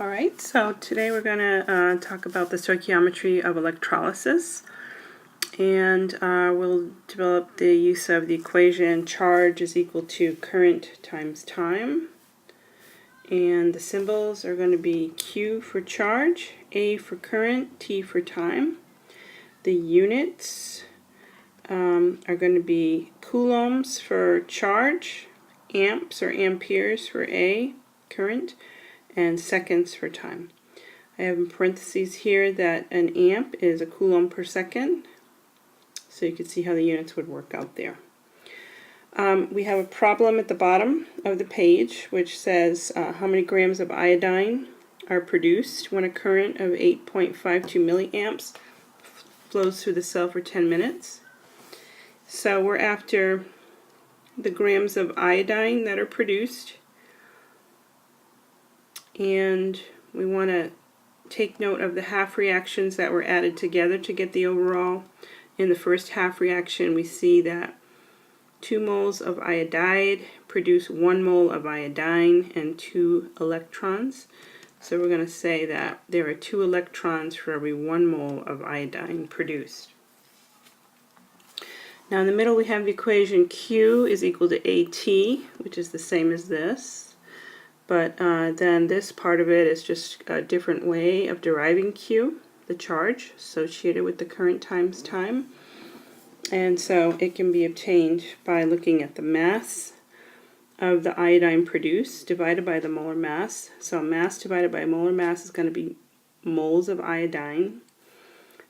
Alright, so today we're going to talk about the stoichiometry of electrolysis, and we'll develop the use of the equation charge is equal to current times time, and the symbols are going to be Q for charge, A for current, T for time. The units are going to be coulombs for charge, amps or amperes for A, current, and seconds for time. I have in parentheses here that an amp is a coulomb per second, so you can see how the units would work out there. We have a problem at the bottom of the page which says how many grams of iodine are produced when a current of 8.52 milliamps flows through the cell for 10 minutes. So we're after the grams of iodine that are produced, and we want to take note of the half reactions that were added together to get the overall. In the first half reaction, we see that 2 moles of iodide produce 1 mole of iodine and 2 electrons. So we're going to say that there are 2 electrons for every 1 mole of iodine produced. Now in the middle we have the equation Q is equal to AT, which is the same as this. But then this part of it is just a different way of deriving Q, the charge associated with the current times time. And so it can be obtained by looking at the mass of the iodine produced divided by the molar mass. So mass divided by molar mass is going to be moles of iodine.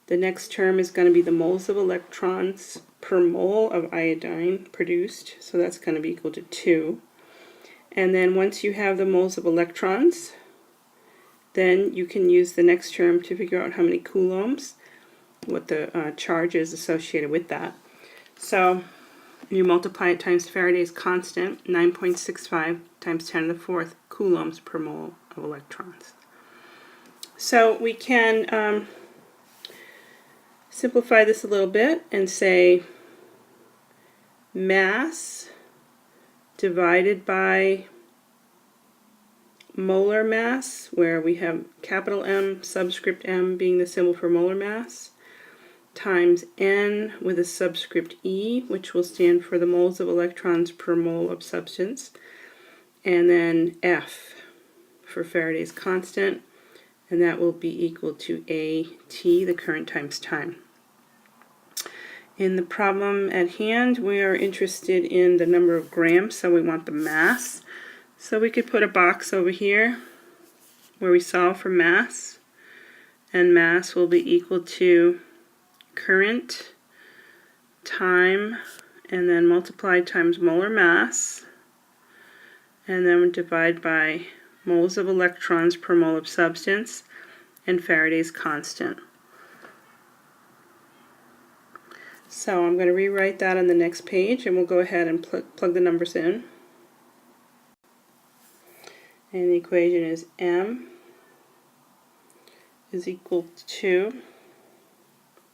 The next term is going to be the moles of electrons per mole of iodine produced. So that's going to be equal to 2. And then once you have the moles of electrons, then you can use the next term to figure out how many coulombs, what the charge is associated with that. So you multiply it times Faraday's constant, 9.65 times 10 to the 4th coulombs per mole of electrons. So we can simplify this a little bit and say mass divided by molar mass, where we have capital M, subscript M being the symbol for molar mass, times N with a subscript E, which will stand for the moles of electrons per mole of substance, and then F for Faraday's constant, and that will be equal to AT, the current times time. In the problem at hand, we are interested in the number of grams, so we want the mass. So we could put a box over here where we solve for mass, and mass will be equal to current, time, and then multiplied times molar mass, and then we divide by moles of electrons per mole of substance and Faraday's constant. So I'm going to rewrite that on the next page, and we'll go ahead and plug the numbers in. And the equation is M is equal to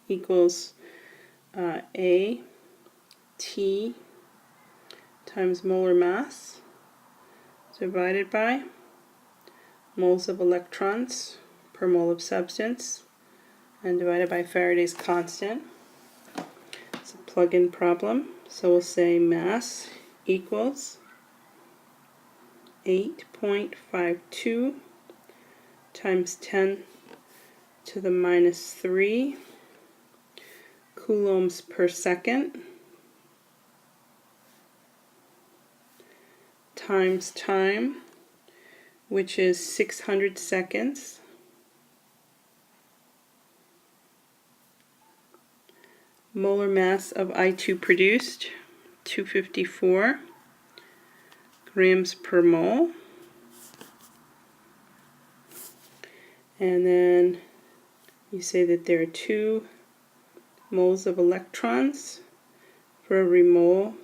equals A T times molar mass divided by moles of electrons per mole of substance and divided by Faraday's constant. It's a plug-in problem, so we'll say mass equals 8.52 times 10 to the minus 3 coulombs per second times time, which is 600 seconds, molar mass of I2 produced 254 grams per mole, and then you say that there are 2 moles of electrons for every mole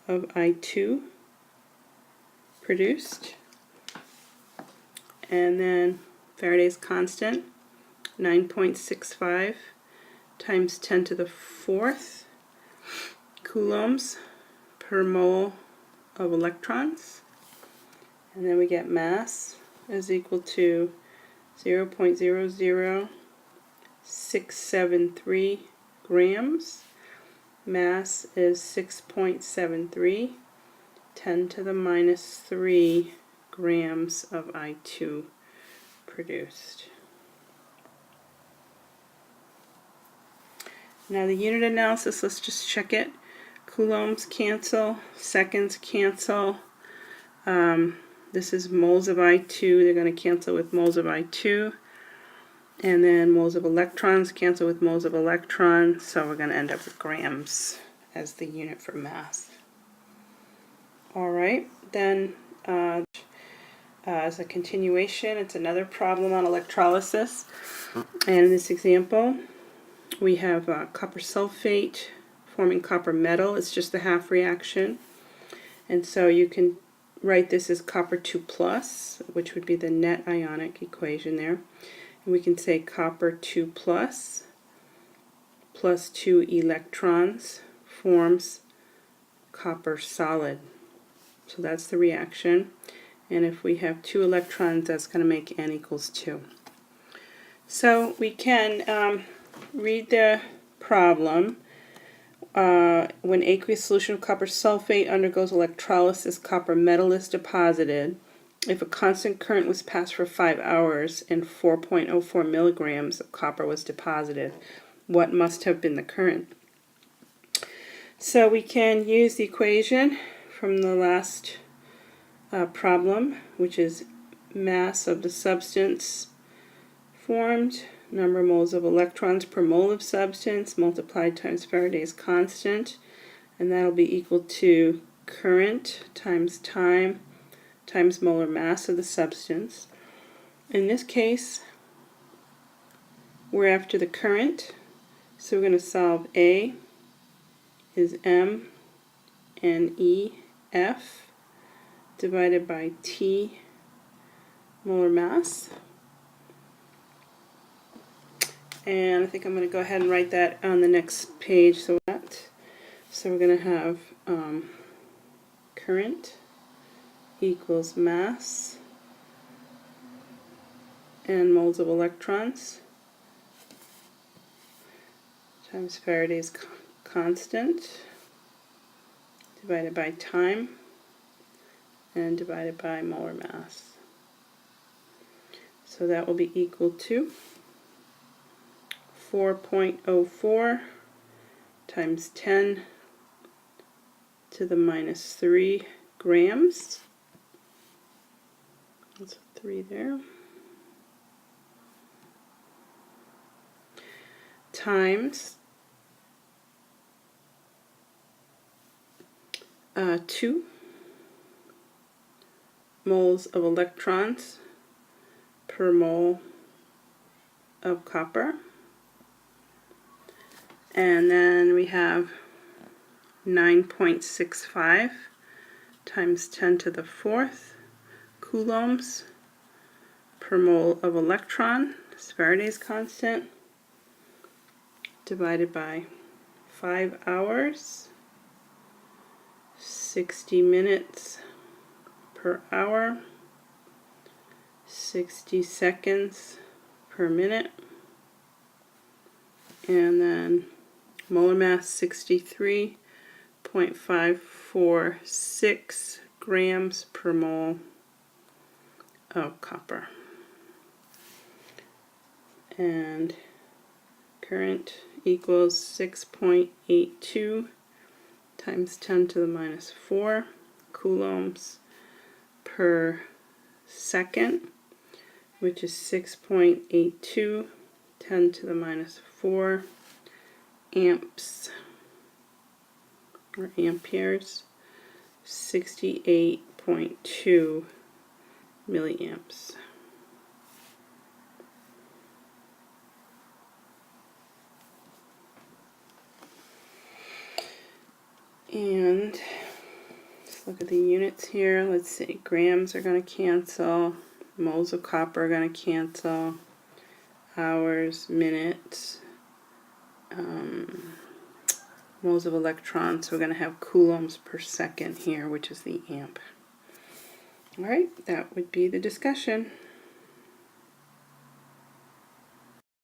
of I2 produced, and then Faraday's constant 9.65 times 10 to the 4th coulombs per mole of electrons, and then we get mass is equal to 0.00673 grams. Mass is 6.73, 10 to the minus 3 grams of I2 produced. Now the unit analysis, let's just check it. Coulombs cancel, seconds cancel. This is moles of I2, they're going to cancel with moles of I2. And then moles of electrons cancel with moles of electrons, so we're going to end up with grams as the unit for mass. Alright, then as a continuation, it's another problem on electrolysis. And in this example, we have copper sulfate forming copper metal. It's just the half reaction. And so you can write this as copper 2+, which would be the net ionic equation there. And we can say copper 2+ plus 2 electrons forms copper solid. So that's the reaction. And if we have 2 electrons, that's going to make N equals 2. So we can read the problem. When aqueous solution of copper sulfate undergoes electrolysis, copper metal is deposited. If a constant current was passed for 5 hours and 4.04 milligrams of copper was deposited, what must have been the current? So we can use the equation from the last problem, which is mass of the substance formed, number of moles of electrons per mole of substance multiplied times Faraday's constant, and that'll be equal to current times time times molar mass of the substance. In this case, we're after the current, so we're going to solve A is M N E F divided by T molar mass. And I think I'm going to go ahead and write that on the next page. So we're going to have current equals mass and moles of electrons times Faraday's constant divided by time and divided by molar mass. So that will be equal to 4.04 times 10 to the minus 3 grams. That's a 3 there. Times 2 moles of electrons per mole of copper. And then we have 9.65 times 10 to the 4th coulombs per mole of electron, Faraday's constant, divided by 5 hours, 60 minutes per hour, 60 seconds per minute, and then molar mass 63.546 grams per mole of copper. And current equals 6.82 times 10 to the minus 4 coulombs per second, which is 6.82 10 to the minus 4 amps or amperes, 68.2 milliamps. And let's look at the units here. Let's see, grams are going to cancel, moles of copper are going to cancel, hours, minutes, moles of electrons. So we're going to have coulombs per second here, which is the amp. All right, that would be the discussion.